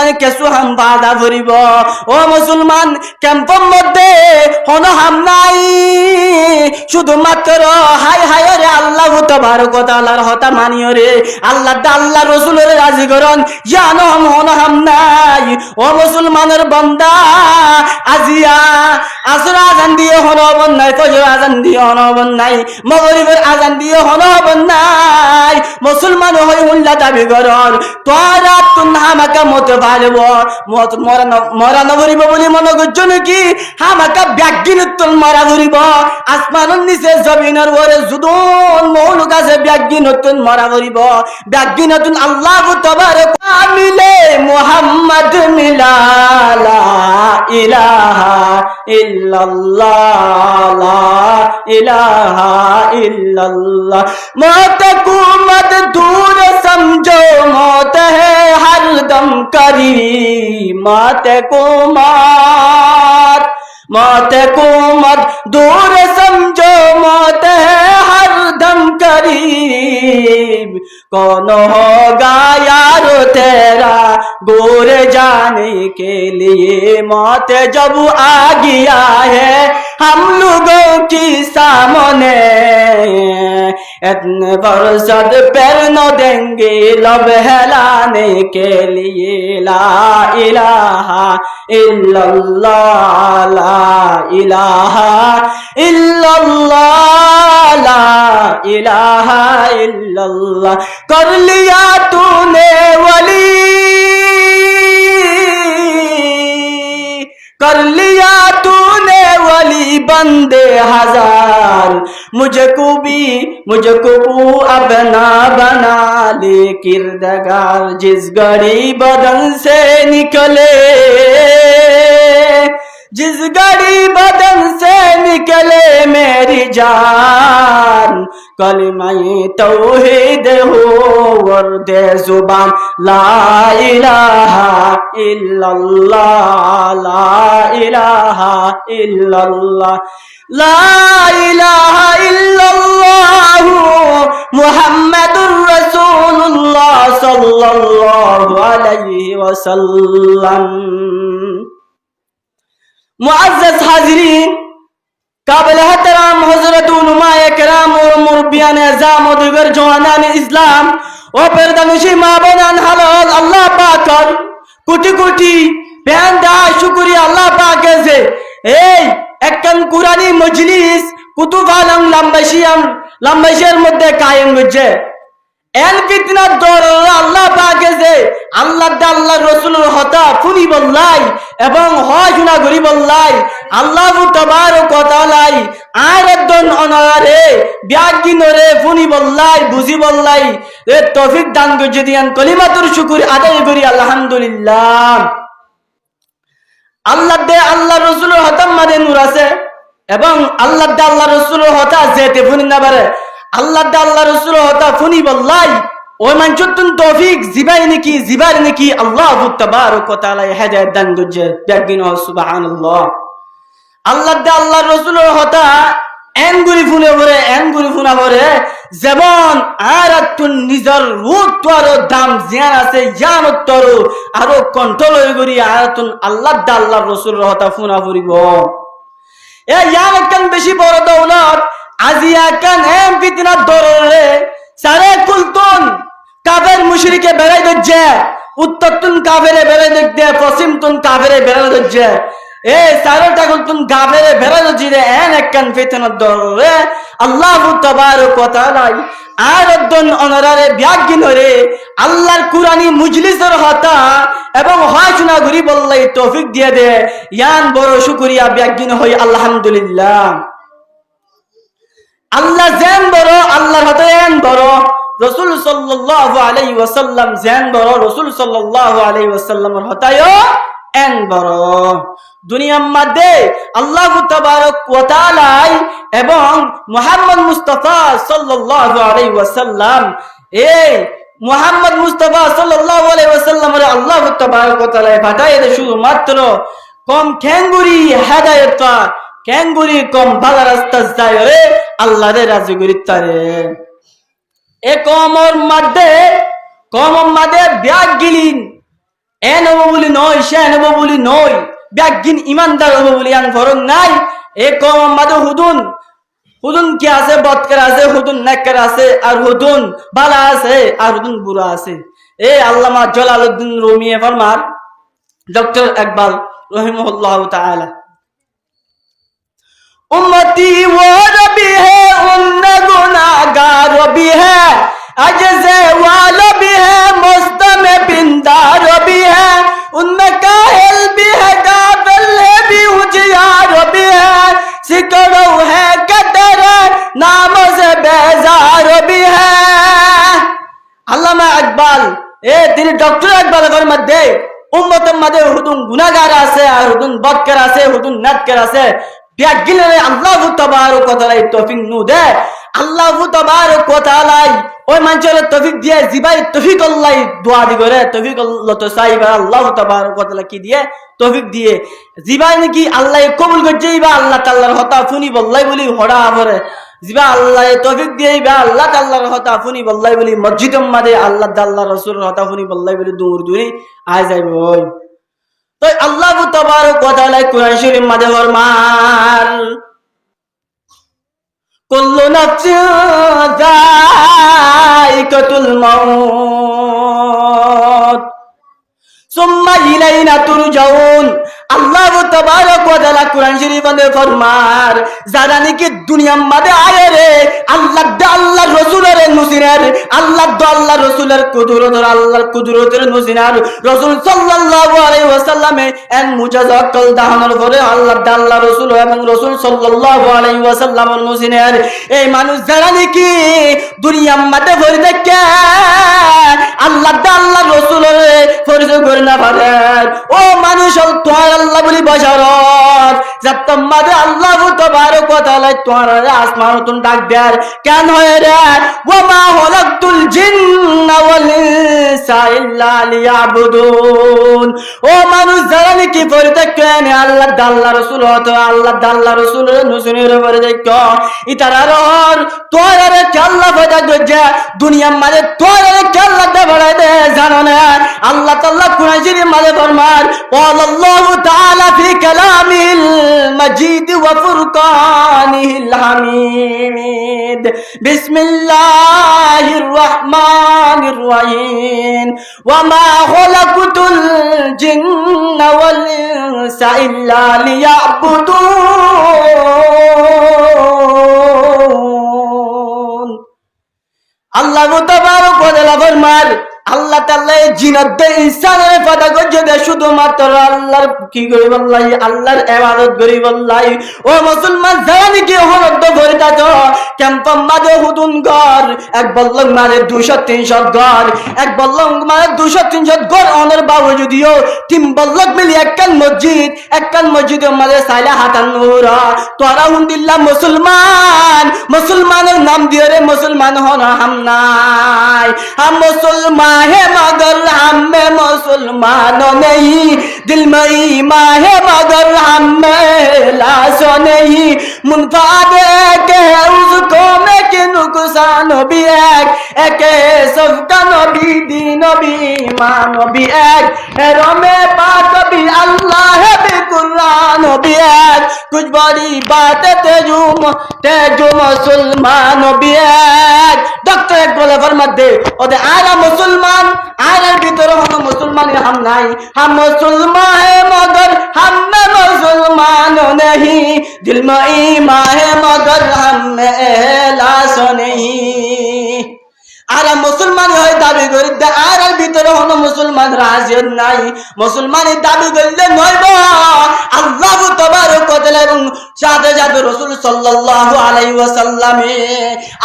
মুসলমান কেসু হাম বাধা ভরিব ও মুসলমান ক্যাম্পের মধ্যে হন হাম নাই শুধুমাত্র হাই হাই রে আল্লাহ তাবারক ওয়া তাআলার হতা মানিও রে আল্লাহ রাসূলের রাজি করন জানো হন হাম নাই ও মুসলমানের বান্দা আজিয়া আসর আজান দিয়ে হন হবন নাই ফজর আজান দিয়ে হন হবন নাই মাগরিবের আজান দিয়ে হন হবন নাই মুসলমান হই উল্লা দাবি করন তোরা তুন হামাকা মত পারব মত মরা নগরিব বলি মনে করছো নাকি হামাকা ব্যাগিন তুন মরা ধরিব আসমানের নিচে জমিনের উপরে জুদুন মৌল কাছে ব্যাগিন তুন মরা ধরিব ব্যাগিন তুন আল্লাহ তাবারক মিলে মুহাম্মদ মিলা লা ইলাহা ইল্লাল্লাহ লা ইলাহা ইল্লাল্লাহ मौत को मत दूर समझो मौत है हरदम करीब मौत को मत दूर समझो मौत है हरदम करीब कौन होगा यारो तेरा गोर जाने के लिए मौत जब आ गया है हम लोगों की सामने इतने बरसत पैर न देंगे लब हिलाने के लिए ला इलाहा इल्लल्लाह ला इलाहा इल्लल्लाह ला इलाहा इल्लल्लाह कर लिया तूने वली कर लिया तूने वली बंदे हजार मुझको अपना बना ले किरदार जिस गड़ी बदन से निकले मेरी जान कलमाए तौहीद हो वर्दे जुबान ला इलाहा इल्लल्लाह ला इलाहा इल्लल्लाह ला इलाहा इल्लल्लाह मुहम्मदुर रसूलुल्लाह सल्लल्लाहु अलैहि वसल्लम। मुअज़्ज़ज़ हाज़िरीन काबिल एहतराम हज़रत उलमाए किराम और मुरब्बियान एज़ाम और दीगर जवानान इस्लाम और पर्दानुशी माबनान हलाल अल्लाह पाकर कोटि कोटि बेअंदा शुक्रिया अल्लाह पाक से একখান কুরআনী মজলিস কুতুব আলম লাম্বাশিয়ার মধ্যে কায়েম হচ্ছে এল ফিতনার দর আল্লাহ পাকে যে আল্লাহ রাসূলের হতা ফুনি বললাই এবং হজনা গরি বললাই আল্লাহু তাবারক ওয়া তাআলা আরদন অনারে ব্যাগিনরে ফুনি বললাই বুঝি বললাই এ তৌফিক দান করে দিয়ান কলিমাতুর শুকর আদায় করি আলহামদুলিল্লাহ। আল্লাহ রাসূলের হতা মাঝে নূর আছে এবং আল্লাহ রাসূলের হতা যেতে ফুনি না পারে আল্লাহ রাসূলের হতা ফুনি বললাই ওই মানুষতুন তৌফিক জিবাই নাকি আল্লাহু তাবারক ওয়া তাআলা হেদায়েত দান করছে ব্যাগিন সুবহানাল্লাহ। আল্লাহ রাসূলের হতা এনগুরি ফুনা ভরে যেমন আর তুন নিজের রূপ তোর দাম জিয়ান আছে জানত তোর আরো কন্ট্রোল হয়ে গরি আর তুন আল্লাহ রাসূলের হতা ফুনা ফুরিব এ ইয়ান কান বেশি বড় দৌলত আজিয়া কান এম ফিতনার দররে সারে কুলতুন কাফের মুশরিকে বেড়াই দজ্জে উত্তর তুন কাফেরে বেড়াই দজ্জে পশ্চিম তুন কাফেরে বেড়াই দজ্জে এ সারটা কুলতুন কাফেরে বেড়াই দজ্জে এন একখান ফিতনার দররে আল্লাহু তাবারক ওয়া তাআলা আরদন অনরারে ব্যাগিনরে আল্লাহর কুরআনী মজলিসের হতা এবং হজনা গরি বললাই তৌফিক দিয়ে দে ইয়ান বড় শুকরিয়া ব্যাগিন হই আলহামদুলিল্লাহ। আল্লাহ যেন বড় আল্লাহর হতে এন বড় রাসূল সাল্লাল্লাহু আলাইহি ওয়াসাল্লাম যেন বড় রাসূল সাল্লাল্লাহু আলাইহি ওয়াসাল্লামের হতায়ও এন বড় দুনিয়ার মধ্যে আল্লাহু তাবারক ওয়া তাআলা এবং মুহাম্মদ মুস্তাফা সাল্লাল্লাহু আলাইহি ওয়াসাল্লাম মুহাম্মদ মুস্তাফা সাল্লাল্লাহু আলাইহি ওয়াসাল্লামের আল্লাহু তাবারক ওয়া তাআলা পাঠায় শুধুমাত্র কম খেঙ্গুরি হেদায়েত ক্যাঙ্গুরি কম ভালো রাস্তা যায় রে আল্লাহরে রাজি করিতারে এ কমর মধ্যে ব্যাগ গিলিন এ নব বলি নয়, সে নব বলি নয়, ব্যাগিন ইমানদার হবো বলি আন ফরক নাই। এ কম আমাদের হুদুন হুদুন কি আছে, বদকার আছে, হুদুন নেককার আছে, আর হুদুন বালা আছে, আর হুদুন বুড়া আছে। এ আল্লামা জালালউদ্দিন রুমি ফরমার, ডক্টর ইকবাল রহিমাহুল্লাহ তাআলা, उम्मती वो रबी है उन्न गुनाहगार भी है, अजज़े वाला भी है, मुस्तमे बिंदार भी है, उनमें काहिल भी है, गाफिल है भी, उजियार भी है, सिकड़ो है कदर नामों से बेजार भी है। আল্লামা ইকবাল তিনি ডক্টর ইকবালের মধ্যে উম্মতের মধ্যে হুদুন গুনাহগার আছে, আর হুদুন বদকার আছে, হুদুন নেককার আছে। ব্যাগিলে আল্লাহ তাবারক ওয়া তাআলা তৌফিক নু দে। আল্লাহ তাবারক ওয়া তাআলা ওই মানুষের তৌফিক দিয়ে, জিবাই তৌফিক আল্লাহ দোয়া দি করে, তৌফিক আল্লাহ তো চাইবা আল্লাহ তাবারক ওয়া তাআলা কি দিয়ে, তৌফিক দিয়ে। জিবাই নাকি আল্লাহ কবুল করছে, বা আল্লাহ তাআলার কথা শুনি বললাই বলি হড়া পড়ে, জিবা আল্লাহ তৌফিক দিয়ে, বা আল্লাহ তাআলার কথা শুনি বললাই বলি মসজিদের মধ্যে আল্লাহ তাআলার রাসূলের কথা শুনি বললাই বলি দূর দূরে আয় যাইব। তো আল্লাহ তাবারক ওয়া তাআলা কুরআন শরীফ মধ্যে ফরমান, কুল্লু নাফসিন যায়িকাতুল মাউত সুম্মা ইলাইনা তুরজাউন। আল্লাহ তাবারক ওয়া তাআলা কুরআন শরীফে ফরমার, যারা নাকি দুনিয়ার মধ্যে আয়ে রে আল্লাহ রাসূলের নসিরার, আল্লাহ রাসূলের কুদরতের, আল্লাহর কুদরতের নসিরার রাসূল সাল্লাল্লাহু আলাইহি ওয়াসাল্লামে এন মুজাজ্জাল দাহানোর পরে আল্লাহ রাসূল এবং রাসূল সাল্লাল্লাহু আলাইহি ওয়াসাল্লামের নসিরার এই মানুষ যারা নাকি দুনিয়ার মধ্যে ভরে থাকে আল্লাহ রাসূলের পরিচয় করে না পারে, ও মানুষ তোর আল্লাহ বলি বশারত যাত মাদে আল্লাহ তাবারক ওয়া তাআলা তোর আসমান তুন ডাক দেয়ার কেন হয় রে, ওয়া মা খালাকতুল জিন্না ওয়াল ইনসা ইল্লা লিয়াবুদুন। ও মানুষ যারা নাকি পড়ে দেখেন আল্লাহ রাসূল হতো, আল্লাহ রাসূলের নসিনের পড়ে দেখো ইতারার তোর রে আল্লাহ পয়দা গজা দুনিয়ার মাঝে তোর রে আল্লাহ দে বড় দে জানো না। আল্লাহ তাআলা কুরআন শরীফের মাঝে ফরমান, আল্লাহু তাআলা ফি কালামিল মাজিদ ওয়া ফুরকানিল হামিদ, বিসমিল্লাহির রহমানির রহিম, ওয়া মা খালাকতুল জিন্না ওয়াল ইনসা ইল্লা লিয়াবুদুন। আল্লাহ তাবারক ওয়া তাআলা ফরমান, আল্লাহ তাআলা জিনাত ইনসানের পয়দা করছে দে শুধুমাত্র আল্লাহর কি করি বললাই, আল্লাহর ইবাদত করি বললাই। ও মুসলমান যারা নাকি হরদ ভরে থাকো ক্যাম্প মাদে হুদুন ঘর, এক বল্লং মানে 200-300 ঘর, এক বল্লং মানে 200-300 ঘর অনর বাবু যদিও 3 বল্লং মিলি একখান মসজিদের মাঝে সাইলা হাতান নূরা তোরা হুন্দিল্লাহ মুসলমানের নাম দিয়ে রে মুসলমান হন হাম নাই, হাম মুসলমান है मगर हम में मुसलमान नहीं, दिल में ईमान है मगर हम में लाशो नहीं, मुनफाद के उसको में कि नुकसान भी एक सबका नबी दीन भी ईमान भी एक रोमे पाक भी अल्लाह है भी कुरान भी एक, कुछ बड़ी बात तेजो मुसलमान भी एक। डॉक्टर इकबाल फरमाते ओदे आला मुसलमान आलार ভিতরে হলো মুসলমান हम नहीं, हम मुसलमान है मगर हम में मुसलमान नहीं, दिल में ईमान है मगर हम में इखलास नहीं। আর মুসলমান হয় দাবি করি আর ভিতরে হলো মুসলমান রাজিয়ত নাই, মুসলমানি দাবি করলে নইব আল্লাহ তাবারক ওয়া তাআলা এবং সাথে সাথে রাসূল সাল্লাল্লাহু আলাইহি ওয়াসাল্লামে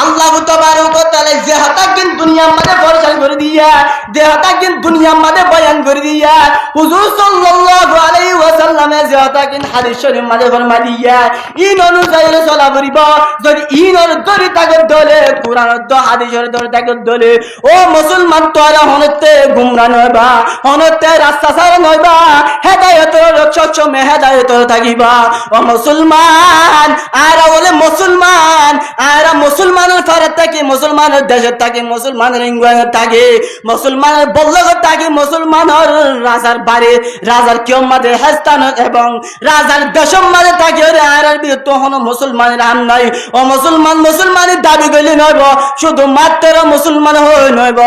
আল্লাহ তাবারক ওয়া তাআলা যে হাতাকিন দুনিয়ার মধ্যে প্রচার করে দিয়া, যে হাতাকিন দুনিয়ার মধ্যে বয়ান করে দিয়া, হুজুর সাল্লাল্লাহু আলাইহি ওয়াসাল্লামে যে হাতাকিন হাদিস শরীফ মধ্যে ফরমাই দিয়া ইন অনুযায়ী চলা করিব, যদি ইনর দরি তাগত দলে কুরআন দ হাদিসের দরি তাগত দলে ও মুসলমান তোরা হনতে গুমরা নয়বা, হনতে রাস্তা ছাড়া নয়বা, হেদায়েত হেদায়েতর সবসময় হেদায়েতর থাকিবা ও মুসলমান আরা বলে মুসলমান আরা মুসলমানের ফারাত থাকে মুসলমানের দেশে থাকে মুসলমানের ইংল্যান্ডে থাকে মুসলমানের বল্লভে থাকে মুসলমানের রাজার বাড়ি রাজার কিয়মাদের হেস্তান এবং রাজার দেশের মাঝে থাকে আরার বিরুদ্ধে হন মুসলমানের হাম নাই ও মুসলমান মুসলমানের দাবি গলি নইব শুধুমাত্র মুসলমান হই নইব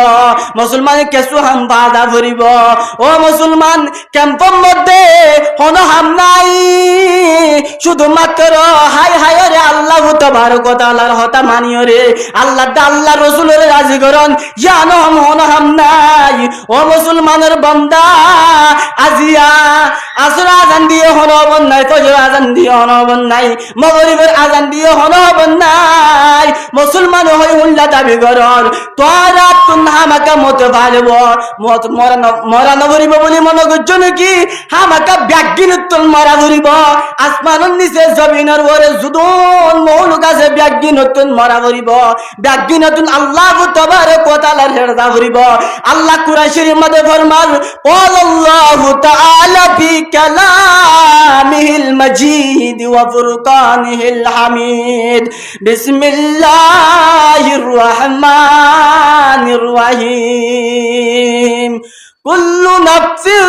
মুসলমানের কেসু হাম বাধা ভরিব ও মুসলমান ক্যাম্পের মধ্যে হন হাম নাই শুধুমাত্র হাই হাই রে আল্লাহ তাবারক ওয়া তাআলার হতা মানিও রে আল্লাহ আল্লাহ রাসূলের রাজি করন জানো হন হাম নাই ও মুসলমানের বান্দা আজিয়া আসর আজান দিয়ে হনবন নাই ফজর আজান দিয়ে হনবন নাই মাগরিবের আজান দিয়ে হনবন নাই মুসলমান হই উল্লা দাবি করর তোরা তুন হামাকা মত ভালব মত মরা নগরিব বলি মনে করছো নাকি হামাকা ব্যাগিন তুন মারা ধরিব আসমানের নিচে জমিনের ওরে জুদুন মৌলুক আছে ব্যাগিন তুন মারা ধরিব ব্যাগিন তুন আল্লাহ তাবারক ওয়া তাআলার হেরদা ধরিব আল্লাহ কুরআন শরীফের মধ্যে ফরমান আল্লাহু তাআলা ফি কালামিহিল মাজিদ ওয়া ফুরকানিহিল হামিদ বিসমিল্লাহির রহমানির রহিম কুল্লু নাফসিন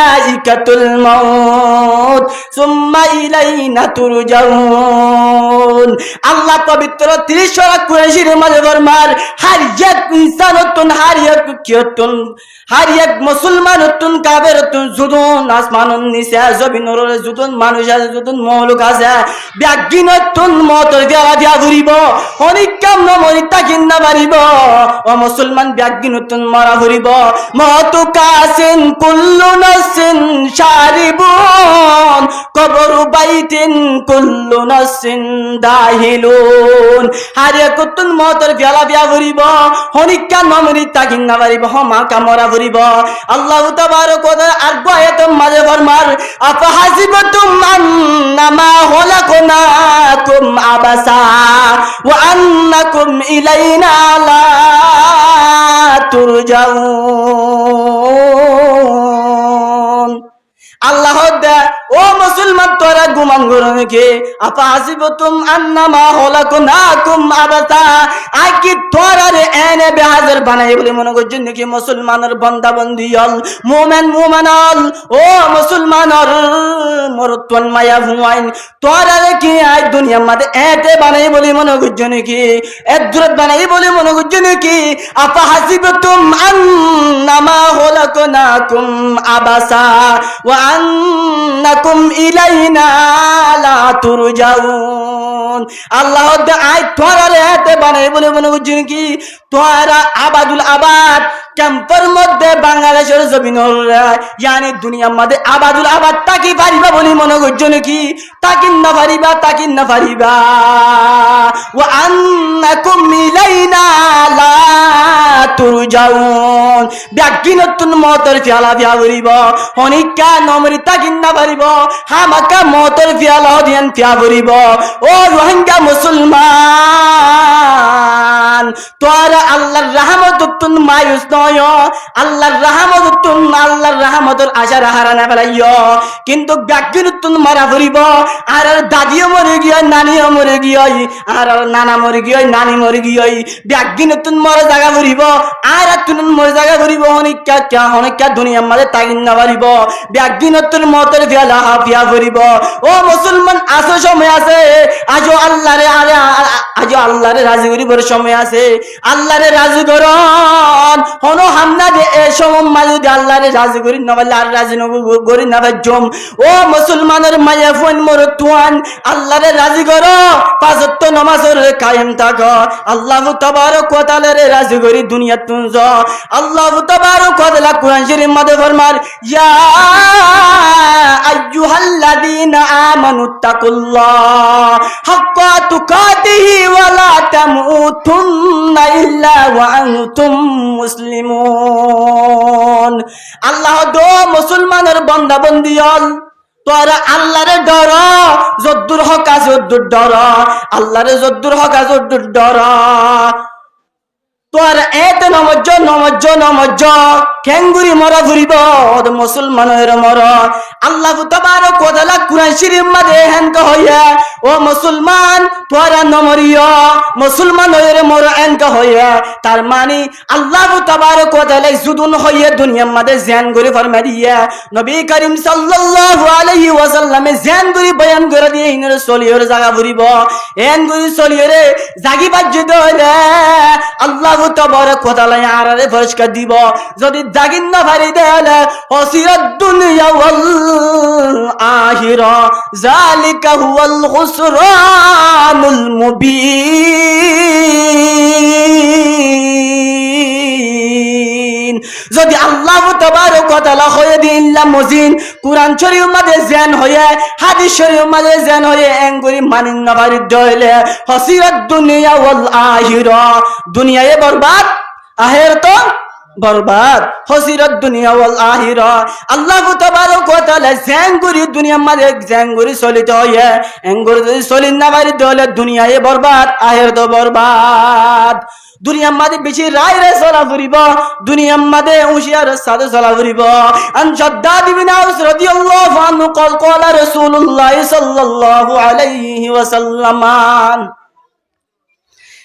যায়িকাতুল মাউত সুম্মা ইলাইনা তুরজাউন আল্লাহ পবিত্র 30 সূরা কুরআনের মাঝে ফরমান হার এক ইনসানতুন হার এক কিয়তুন হার এক মুসলমানতুন কাফেরতুন জুদুন আসমানুন নিসা জমিনুর জুদুন মানুষ আছে জুদুন মৌলুক আছে ব্যাগিনতুন মতর দেওয়া দিয়া ঘুরিব অনিকাম নমরি তাকিন না মারিব ও মুসলমান ব্যাগিনতুন মারা ঘুরিব মত কাসিন কুল্লু নাসিন শারিবুন কবর বাইতিন কুল্লু নাসিন দাহিলুন হার একতুন মতর দেওয়া দিয়া ঘুরিব অনিকা নমরি তাকিন না মারিব হমা কামরা ঘুরিব আল্লাহ তাবারক ওয়া তাআলা আর আয়াতের মাঝে ফরমান আফাহাসিবাতুম আন্নামা খলাকনাকুম আবাসা ওয়া আন্নাকুম ইলাইনা লা তুরজাউন আল্লাহ দে ও মুসলমান তোরা গুমান করো নাকি আপা হাসিবতুম আন্নামা খলাকনাকুম আবাসা আকি তোরা রে এনে বেহাজার বানাই বলে মনে করছেন নাকি মুসলমানের বান্দা বন্দিয়াল মুমিন মুমিনাল ও মুসলমানের মরতন মায়া ভুয়াইন তোরা রে কি আজ দুনিয়ার মধ্যে এতে বানাই বলে মনে করছেন নাকি একজুরত বানাই বলে মনে করছেন নাকি আপা হাসিবতুম আন্নামা খলাকনাকুম আবাসা ওয়া আন্নাকুম ইলাইনা লা তুরজাউন আল্লাহ আই তোরা রে এতে বানাই বলে মনে করছেন কি তোরা আবাদুল আবাদ ক্যাম্পের মধ্যে বাংলাদেশের জমিনের ইয়ানি দুনিয়ার মধ্যে আবাদুল আবাদ তাকি পারিবা বলে মনে করছো নাকি তাকিন না পারিবা ওয়া আন্নাকুম ইলাইনা লা তুরজাউন ব্যাগিনতুন মতর ফিয়ালা ফিয়া ভরিব অনিকা নমরি তাকিন না পারিব হামাকা মতর ফিয়ালা দিয়ান ফিয়া ভরিব ও রোহিঙ্গা মুসলমান তোরা আল্লাহর রহমতুন মায়ুস নয় আল্লাহর রহমতের আশার হারানা ফেলাইও কিন্তু ব্যাগিনতুন মারা ভরিব আর দাদিও মরে গিয়ে নানিও মরে গিয়ে আর নানা মরে গিয়ে নানি মরে গিয়ে ব্যাগিনতুন মরে জায়গা ভরিব আর তুন মরে জায়গা ভরিব অনেকা দুনিয়ার মাঝে তাগিন না পারিব ব্যাগিনতুন মতের ফেলা হাফিয়া ভরিব ও মুসলমান আসো সময় আছে আজও আল্লাহরে রাজি করিবার সময় আছে আল্লাহরে রাজি করন হনো হামনা যে এ সময় মাঝে আল্লাহরে রাজি করি না বলে আর রাজি করি না জম ও মুসলমানের মায়া ফোন মরতুয়ান আল্লাহরে রাজি করো পাঁচ ওয়াক্ত নামাজের কায়েম থাকো আল্লাহ তাবারক ওয়া তাআলারে রাজি করি দুনিয়া তুনজ আল্লাহ তাবারক ওয়া তাআলা কুরআন শরীফের মধ্যে ফরমান ইয়া আইয়ুহাল্লাযীনা আমানুত্তাকুল্লাহ হাক্কা তুকাতিহি ওয়া লা তামুতুন্না ইল্লা ওয়া আনতুম মুসলিমুন আল্লাহ দো মুসলমানের বান্দা বন্দিয়াল তোরা আল্লাহরে ডর যদ্দুর হক আছে যদ্দুর ডর আল্লাহরে যদ্দুর হক আছে যদ্দুর ডর তোরা এতে নমজ্জ খেঙ্গুরি মরা ঘুরিব মুসলমানের মর আল্লাহ তাবারক ওয়া তাআলা কুরআন শরীফ মাঝে হেনক হইয়া ও মুসলমান তোরা নমরিয়া মুসলমান হইরে মর হেনক হইয়া তার মানে আল্লাহ তাবারক ওয়া তাআলা জুদুন হইয়া দুনিয়ার মাঝে জান করে ফরমাই দিয়া নবী করিম সাল্লাল্লাহু আলাইহি ওয়াসাল্লামে জান করে বয়ান করে দিয়ে ইনর সলিয়র জায়গা ভরিব এন করে সলিয়রে জাগি বাজ্য দইলে আল্লাহ তাবারক ওয়া তাআলা আরারে পরিষ্কার দিব যদি জাগিন না ভারি দেলে হসিরাত দুনিয়া ওয়াল আখিরা যালিকা হুয়াল খুসরানুল মুবিন যদি আল্লাহ তাবারক ওয়া তাআলা হয়ে দিল্লা মুজিন কুরআন শরীফ মাঝে জ্ঞান হয়ে হাদিস শরীফ মাঝে জ্ঞান হয়ে এঙ্গুরি মানিন না ভারি দইলে হসিরাত দুনিয়া ওয়াল আখিরা দুনিয়ায় বরবাদ আখিরাত বরবাদ হসিরত দুনিয়া ওয়াল আখিরা আল্লাহ তাবারক ওয়া তাআলা জাঙ্গুরি দুনিয়া মাঝে জাঙ্গুরি চলিতে হয় এঙ্গুরি যদি চলিন না পারি তাহলে দুনিয়ায় বরবাদ আখিরাত বরবাদ দুনিয়ার মাঝে বেশি রায় রে চলা ফুরিব দুনিয়ার মাঝে উশিয়ার সাথে চলা ফুরিব আন শাদ্দাদ ইবনে আউস রাদিয়াল্লাহু আনহু قال قال رسول الله صلى الله عليه وسلم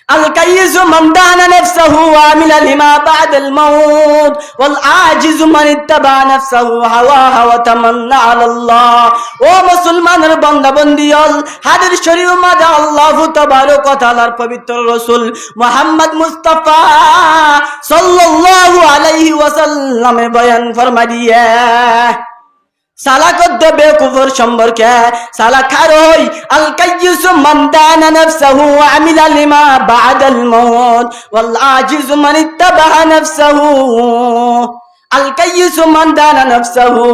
الكيس من دان نفسه وعمل لما بعد الموت والعاجز من اتبع نفسه هواها وتمنى على الله ও মুসলমানের বান্দা বন্দিয়াল হাদিস শরীফ মাঝে আল্লাহ তাবারক ওয়া তাআলার পবিত্র রাসূল মুহাম্মদ মুস্তাফা সাল্লাল্লাহু আলাইহি ওয়াসাল্লামে বয়ান ফরমাইয়া সালা কদ্দ বেকুফর সম্পর্কে সালা খারই আল কাইয়ুস মান দানা নাফসাহু ওয়া আমিলা লিমা বা'দাল মাউত ওয়াল আজিজ মান ইত্তাবা নাফসাহু আল কাইয়ুস মান দানা নাফসাহু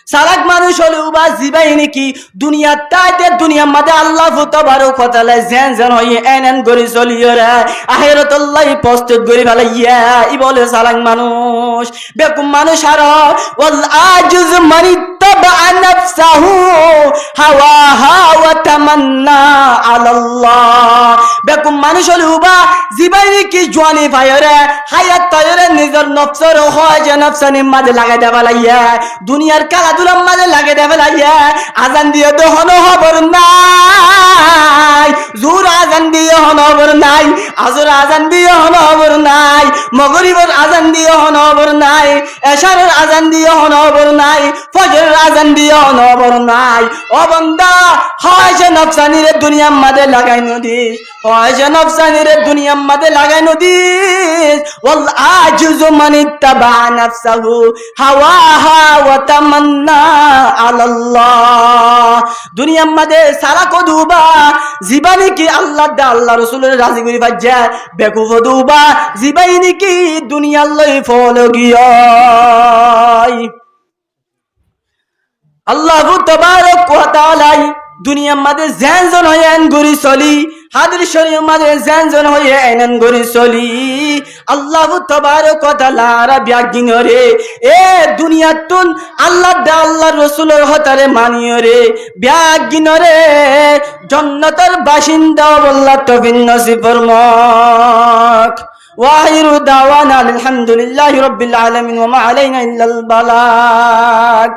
সালাক মানুষ হলো বা জিবাই নাকি দুনিয়ার তাইতে দুনিয়ার মাঝে আল্লাহ তাবারক ওয়া তাআলা জান জান হয়ে এনন করে চলিয়রা আখিরাত আল্লাহ প্রস্তুত করে ফেলাইয়া ই বলে সালাক মানুষ বেকুম মানুষ আর ওয়াল আজিজ মান ইত্তাবা নাফসাহু হাওয়াহা ওয়া তামান্না আলাল্লাহ বেকুম মানুষ হলো বা জিবাই নাকি জওয়ানি ফায়রে হায়াত তায়রে নিজের নফসের হয় যে নফসানি মাঝে লাগাই দেবা লাইয়া দুনিয়ার কালা দুলাম মাঝে লাগে দেবে লাইয়া আজান দিয়ে তো হন খবর নাই জোর আজান দিয়ে হন খবর নাই আজর আজান দিয়ে হন খবর নাই মগরিবের আজান দিয়ে হন খবর নাই এশারের আজান দিয়ে হন খবর নাই ফজরের আজান দিয়ে হন খবর নাই ও বান্দা হয় যে নফসানি রে দুনিয়ার মাঝে লাগাই নদিস হয় যে নফসানি রে দুনিয়ার মাঝে লাগাই নদিস ওয়াল আজিজু মান ইত্তাবা নাফসাহু হাওয়াহা ওয়া তামান্না আলাল্লাহ দুনিয়ার মাঝে সারা কদুবা জীবানি কি আল্লাহ দা আল্লাহ রাসূলের রাজি করি বাজ্জা বেকুফ দুবা জীবানি কি দুনিয়ার লই ফল গিয়াই আল্লাহ তাবারক ওয়া তাআলা দুনিয়ার মাঝে জানজন হয়ে এন গরি চলি হাদিস শরীফ মাঝে জানজন হয়ে এনন গরি চলি আল্লাহ তাবারক ওয়া তাআলা বিয়াগিন রে এ দুনিয়াতুন আল্লাহ দা আল্লাহ রাসূলের হতারে মানিও রে বিয়াগিন রে জান্নাতের বাসিন্দা আল্লাহ তৌফিক নসিব ফরমাক ওয়াহিরু দাওয়ানা আলহামদুলিল্লাহি রাব্বিল আলামিন ওয়া মা আলাইনা ইল্লাল বালাগ।